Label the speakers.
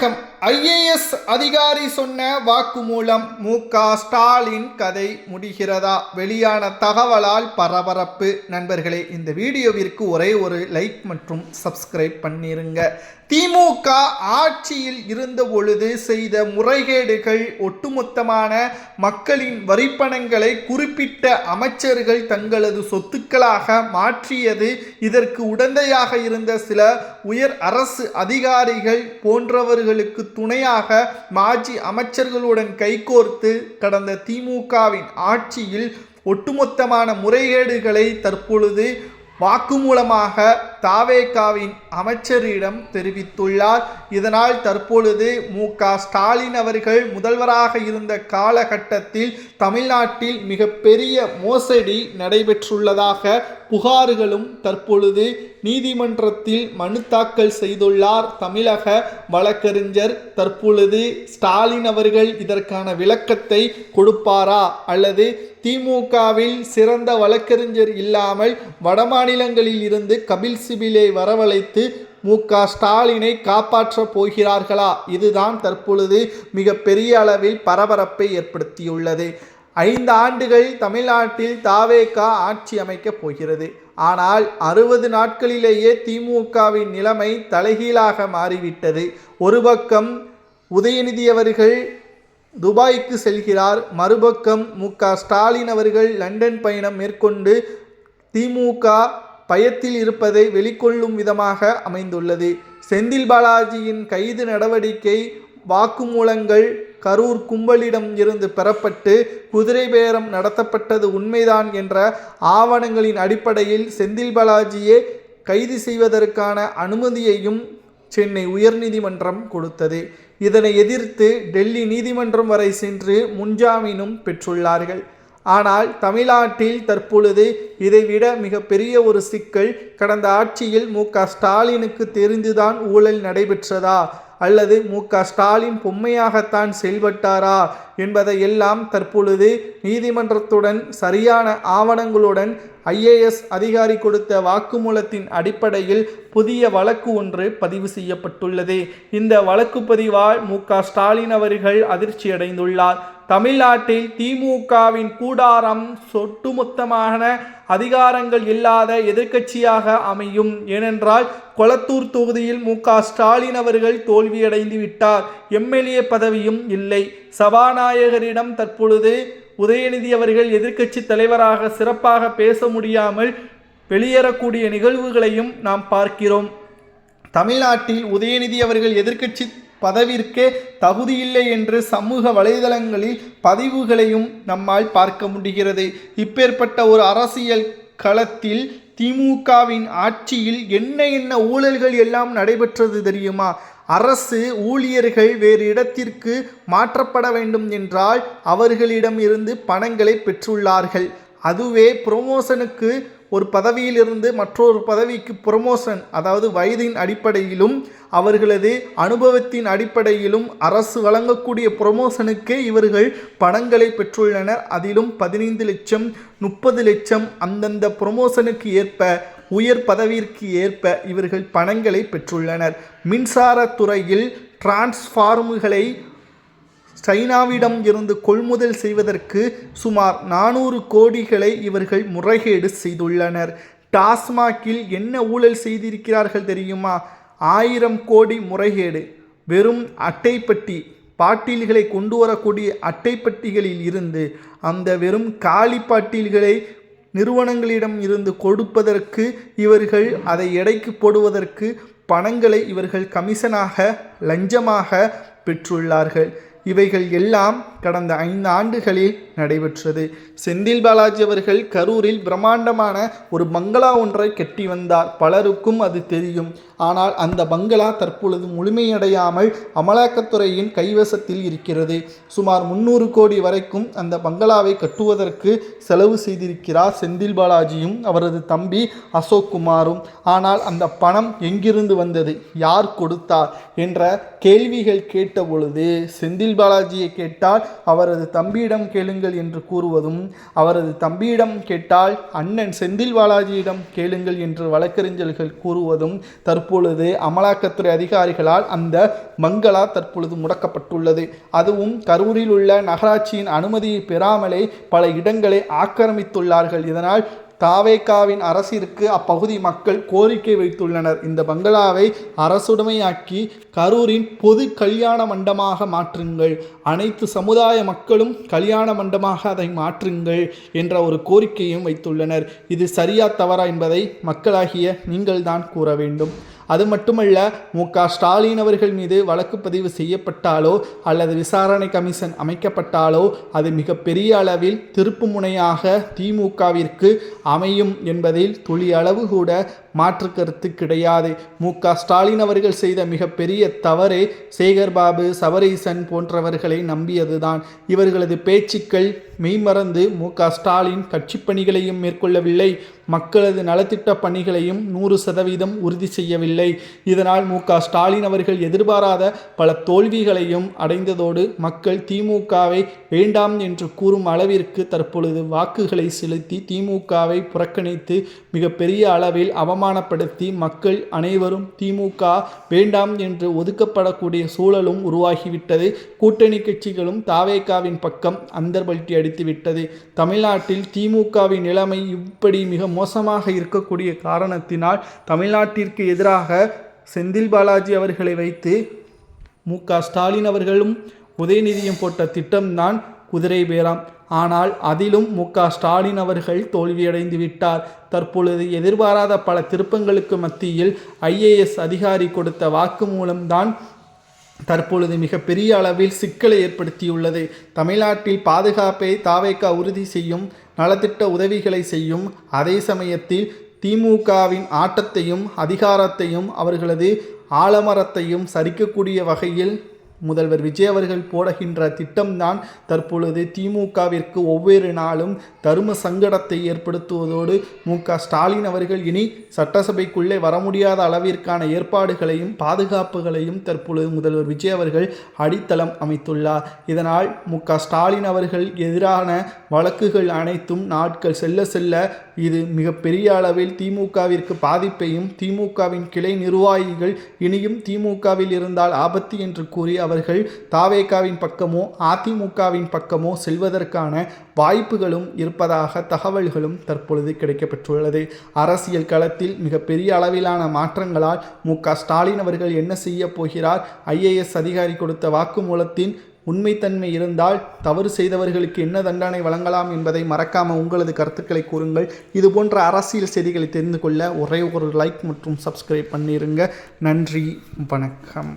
Speaker 1: வணக்கம். ஐஏஎஸ் அதிகாரி சொன்ன வாக்குமூலம். மு.க. ஸ்டாலின் கதை முடிகிறதா? வெளியான தகவலால் பரபரப்பு. நண்பர்களே, இந்த வீடியோவிற்கு ஒரே ஒரு லைக் மற்றும் சப்ஸ்கிரைப் பண்ணிருங்க. திமுக ஆட்சியில் இருந்த பொழுது செய்த முறைகேடுகள், ஒட்டுமொத்தமான மக்களின் வரிப்பணங்களை குறிப்பிட்ட அமைச்சர்கள் தங்களது சொத்துக்களாக மாற்றியது, இதற்கு உடந்தையாக இருந்த சில உயர் அரசு அதிகாரிகள் போன்றவர்களுக்கு துணையாக மாஜி அமைச்சர்களுடன் கைகோர்த்து கடந்த திமுகவின் ஆட்சியில் ஒட்டுமொத்தமான முறைகேடுகளை தற்பொழுது வாக்குமூலமாக தாவேகாவின் அமைச்சரிடம் தெரிவித்துள்ளார். இதனால் தற்பொழுது மு.க. ஸ்டாலின் அவர்கள் முதல்வராக இருந்த காலகட்டத்தில் தமிழ்நாட்டில் மிகப்பெரிய மோசடி நடைபெற்றுள்ளதாக புகார்களும் தற்பொழுது நீதிமன்றத்தில் மனு தாக்கல் செய்துள்ளார் தமிழக வழக்கறிஞர். தற்பொழுது ஸ்டாலின் அவர்கள் இதற்கான விளக்கத்தை கொடுப்பாரா, அல்லது திமுகவில் சிறந்த வழக்கறிஞர் இல்லாமல் வடமாநிலங்களில் இருந்து கபில் சிபிலை வரவழைத்து மு.க. ஸ்டாலினை காப்பாற்றப் போகிறார்களா? இதுதான் தற்பொழுது மிகப்பெரிய அளவில் பரபரப்பை ஏற்படுத்தியுள்ளது. 5 ஆண்டுகள் தமிழ்நாட்டில் தாவேகா ஆட்சி அமைக்கப் போகிறது. ஆனால் 60 நாட்களிலேயே திமுகவின் நிலைமை தலைகீழாக மாறிவிட்டது. ஒரு பக்கம் உதயநிதி அவர்கள் துபாய்க்கு செல்கிறார், மறுபக்கம் மு.க. ஸ்டாலின் அவர்கள் லண்டன் பயணம் மேற்கொண்டு திமுக பயத்தில் இருப்பதை வெளிக்கொள்ளும் விதமாக அமைந்துள்ளது. செந்தில் பாலாஜியின் கைது நடவடிக்கை, வாக்குமூலங்கள் கரூர் கும்பலிடம் இருந்து பெறப்பட்டு குதிரை பேரம் நடத்தப்பட்டது உண்மைதான் என்ற ஆவணங்களின் அடிப்படையில் செந்தில் பாலாஜியை கைது செய்வதற்கான அனுமதியையும் சென்னை உயர்நீதிமன்றம் கொடுத்தது. இதனை எதிர்த்து டெல்லி நீதிமன்றம் வரை சென்று முன்ஜாமீனும் பெற்றுள்ளார்கள். ஆனால் தமிழ்நாட்டில் தற்பொழுது இதைவிட மிகப்பெரிய ஒரு சிக்கல். கடந்த ஆட்சியில் மு.க. ஸ்டாலினுக்கு தெரிந்துதான் ஊழல் நடைபெற்றதா, அல்லது மு.க. ஸ்டாலின் பொம்மையாகத்தான் செயல்பட்டாரா என்பதை எல்லாம் தற்பொழுது நீதிமன்றத்துடன் சரியான ஆவணங்களுடன் ஐஏஎஸ் அதிகாரி கொடுத்த வாக்குமூலத்தின் அடிப்படையில் புதிய வழக்கு ஒன்று பதிவு செய்யப்பட்டுள்ளது. இந்த வழக்கு பதிவால் மு.க. ஸ்டாலின் அவர்கள் அதிர்ச்சியடைந்துள்ளார். தமிழ்நாட்டில் திமுகவின் கூடாரம் ஒட்டுமொத்தமான அதிகாரங்கள் இல்லாத எதிர்க்கட்சியாக அமையும். ஏனென்றால் கொளத்தூர் தொகுதியில் மு.க. ஸ்டாலின் அவர்கள் தோல்வியடைந்து விட்டார். எம்எல்ஏ பதவியும் இல்லை. சபாநாயகரிடம் தற்பொழுது உதயநிதி அவர்கள் எதிர்க்கட்சி தலைவராக சிறப்பாக பேச முடியாமல் வெளியேறக்கூடிய நிகழ்வுகளையும் நாம் பார்க்கிறோம். தமிழ்நாட்டில் உதயநிதி அவர்கள் எதிர்க்கட்சி பதவிற்கே தகுதியில்லை என்று சமூக வலைதளங்களில் பதிவுகளையும் நம்மால் பார்க்க முடிகிறது. இப்பேற்பட்ட ஒரு அரசியல் களத்தில் திமுகவின் ஆட்சியில் என்ன ஊழல்கள் எல்லாம் நடைபெற்றது தெரியுமா? அரசு ஊழியர்கள் வேறு இடத்திற்கு மாற்றப்பட வேண்டும் என்றால் அவர்களிடம் இருந்து பணங்களை பெற்றுள்ளார்கள். அதுவே ப்ரொமோஷனுக்கு ஒரு பதவியிலிருந்து மற்றொரு பதவிக்கு ப்ரொமோஷன், அதாவது வயதின் அடிப்படையிலும் அவர்களது அனுபவத்தின் அடிப்படையிலும் அரசு வழங்கக்கூடிய ப்ரொமோஷனுக்கு இவர்கள் பணங்களை பெற்றுள்ளனர். அதிலும் 15 லட்சம் 30 லட்சம் அந்தந்த ப்ரொமோஷனுக்கு ஏற்ப, உயர் பதவிற்கு ஏற்ப இவர்கள் பணங்களை பெற்றுள்ளனர். மின்சாரத்துறையில் டிரான்ஸ்ஃபார்முகளை சைனாவிடம் இருந்து கொள்முதல் செய்வதற்கு சுமார் 400 கோடிகளை இவர்கள் முறைகேடு செய்துள்ளனர். டாஸ்மாகில் என்ன ஊழல் செய்திருக்கிறார்கள் தெரியுமா? 1000 கோடி முறைகேடு. வெறும் அட்டைப்பட்டி பாட்டில்களை கொண்டு வரக்கூடிய அட்டைப்பட்டிகளில் இருந்து அந்த வெறும் காலி பாட்டில்களை நிறுவனங்களிடம் இருந்து கொடுப்பதற்கு, இவர்கள் அதை எடைக்கு போடுவதற்கு பணங்களை இவர்கள் கமிஷனாக, லஞ்சமாக பெற்றுள்ளார்கள். இவைகள் எல்லாம் கடந்த 5 ஆண்டுகளில் நடைபெற்றது. செந்தில் பாலாஜி அவர்கள் கரூரில் பிரம்மாண்டமான ஒரு பங்களா ஒன்றை கட்டி வந்தார். பலருக்கும் அது தெரியும். ஆனால் அந்த பங்களா தற்பொழுது முழுமையடையாமல் அமலாக்கத்துறையின் கைவசத்தில் இருக்கிறது. சுமார் 300 கோடி வரைக்கும் அந்த பங்களாவை கட்டுவதற்கு செலவு செய்திருக்கிறார் செந்தில் பாலாஜியும் அவரது தம்பி அசோக் குமாரும். ஆனால் அந்த பணம் எங்கிருந்து வந்தது, யார் கொடுத்தார் என்ற கேள்விகள் கேட்ட பொழுது செந்தில் பாலாஜியை கேட்டால் அவரது தம்பியிடம் கேளுங்கள் கேளுங்கள் என்று கூறுவதும், அவரது தம்பியிடம் கேட்டால் அண்ணன் செந்தில் பாலாஜியிடம் கேளுங்கள் என்று வழக்கறிஞர்கள் கூறுவதும் தற்பொழுது அமலாக்கத்துறை அதிகாரிகளால் அந்த பங்களா தற்பொழுது முடக்கப்பட்டுள்ளது. அதுவும் கரூரில் உள்ள நகராட்சியின் அனுமதியை பெறாமலே பல இடங்களை ஆக்கிரமித்துள்ளார்கள். இதனால் தாவேகாவின் அரசிற்கு அப்பகுதி மக்கள் கோரிக்கை வைத்துள்ளனர். இந்த பங்களாவை அரசுடைமையாக்கி கரூரின் பொது கல்யாண மண்டபமாக மாற்றுங்கள், அனைத்து சமுதாய மக்களும் கல்யாண மண்டபமாக அதை மாற்றுங்கள் என்ற ஒரு கோரிக்கையும் வைத்துள்ளனர். இது சரியா தவறா என்பதை மக்களாகிய நீங்கள் தான் கூற வேண்டும். அது மட்டுமல்ல, மு.க.ஸ்டாலின் அவர்கள் மீது வழக்கு பதிவு செய்யப்பட்டாலோ அல்லது விசாரணை கமிஷன் அமைக்கப்பட்டாலோ அது மிகப்பெரிய அளவில் திருப்பு முனையாக திமுகவிற்கு அமையும் என்பதில் துளி அளவு கூட மாற்று கருத்து கிடையாது. மு.க.ஸ்டாலின் அவர்கள் செய்த மிகப்பெரிய தவறே சேகர்பாபு, சபரீசன் போன்றவர்களை நம்பியதுதான். இவர்களது பேச்சுக்கள் மெய்மறந்து மு.க.ஸ்டாலின் கட்சி பணிகளையும் மேற்கொள்ளவில்லை, மக்களது நலத்திட்ட பணிகளையும் 100% உறுதி செய்யவில்லை. இதனால் மு.க.ஸ்டாலின் அவர்கள் எதிர்பாராத பல தோல்விகளையும் அடைந்ததோடு மக்கள் திமுகவை வேண்டாம் என்று கூறும் அளவிற்கு தற்பொழுது வாக்குகளை செலுத்தி திமுகவை புறக்கணித்து மிகப்பெரிய அளவில் அவமானப்படுத்தி மக்கள் அனைவரும் திமுக வேண்டாம் என்று ஒதுக்கப்படக்கூடிய சூழலும் உருவாகிவிட்டது. கூட்டணி கட்சிகளும் தாவேகாவின் பக்கம் அந்தர்பல்ட்டி அடித்துவிட்டது. தமிழ்நாட்டில் திமுகவின் நிலைமை இப்படி மிக மோசமாக இருக்கக்கூடிய காரணத்தினால் தமிழ்நாட்டிற்கு எதிராக செந்தில் பாலாஜி அவர்களை வைத்து மு.க.ஸ்டாலின் அவர்களும் உதயநிதியும் போட்ட திட்டம்தான் குதிரை பேரம். ஆனால் அதிலும் மு.க.ஸ்டாலின் அவர்கள் தோல்வியடைந்து விட்டார். தற்பொழுது எதிர்பாராத பல திருப்பங்களுக்கு மத்தியில் IAS அதிகாரி கொடுத்த வாக்குமூலம்தான் தற்பொழுது மிகப்பெரிய அளவில் சிக்கலை ஏற்படுத்தியுள்ளது. தமிழ்நாட்டில் பாதுகாப்பை தாவேகா உறுதி செய்யும், நலத்திட்ட உதவிகளை செய்யும், அதே சமயத்தில் திமுகவின் ஆட்டத்தையும் அதிகாரத்தையும் அவர்களது ஆலமரத்தையும் சரிக்கக்கூடிய வகையில் முதல்வர் விஜய் அவர்கள் போடுகின்ற திட்டம்தான் தற்பொழுது திமுகவிற்கு ஒவ்வொரு நாளும் தர்ம சங்கடத்தை ஏற்படுத்துவதோடு மு.க.ஸ்டாலின் அவர்கள் இனி சட்டசபைக்குள்ளே வர முடியாத அளவிற்கான ஏற்பாடுகளையும் பாதுகாப்புகளையும் தற்பொழுது முதல்வர் விஜய் அவர்கள் அடித்தளம் அமைத்துள்ளார். இதனால் மு.க.ஸ்டாலின் அவர்கள் எதிரான வழக்குகள் அனைத்தும் நாட்கள் செல்ல செல்ல இது மிகப்பெரிய அளவில் திமுகவிற்கு பாதிப்பையும், திமுகவின் கிளை நிர்வாகிகள் இனியும் திமுகவில் இருந்தால் ஆபத்து என்று கூறி அவர்கள் தாவேகாவின் பக்கமோ அதிமுகவின் பக்கமோ செல்வதற்கான வாய்ப்புகளும் இருப்பதாக தகவல்களும் தற்பொழுது கிடைக்கப்பெற்றுள்ளது. அரசியல் களத்தில் மிகப்பெரிய அளவிலான மாற்றங்களால் மு.க.ஸ்டாலின் அவர்கள் என்ன செய்ய போகிறார்? IAS அதிகாரி கொடுத்த வாக்குமூலத்தின் உண்மைத்தன்மை இருந்தால் தவறு செய்தவர்களுக்கு என்ன தண்டனை வழங்கலாம் என்பதை மறக்காமல் உங்களது கருத்துக்களை கூறுங்கள். இது போன்ற அரசியல் செய்திகளை தெரிந்து கொள்ள ஒரே ஒரு லைக் மற்றும் சப்ஸ்கிரைப் பண்ணிருங்க. நன்றி, வணக்கம்.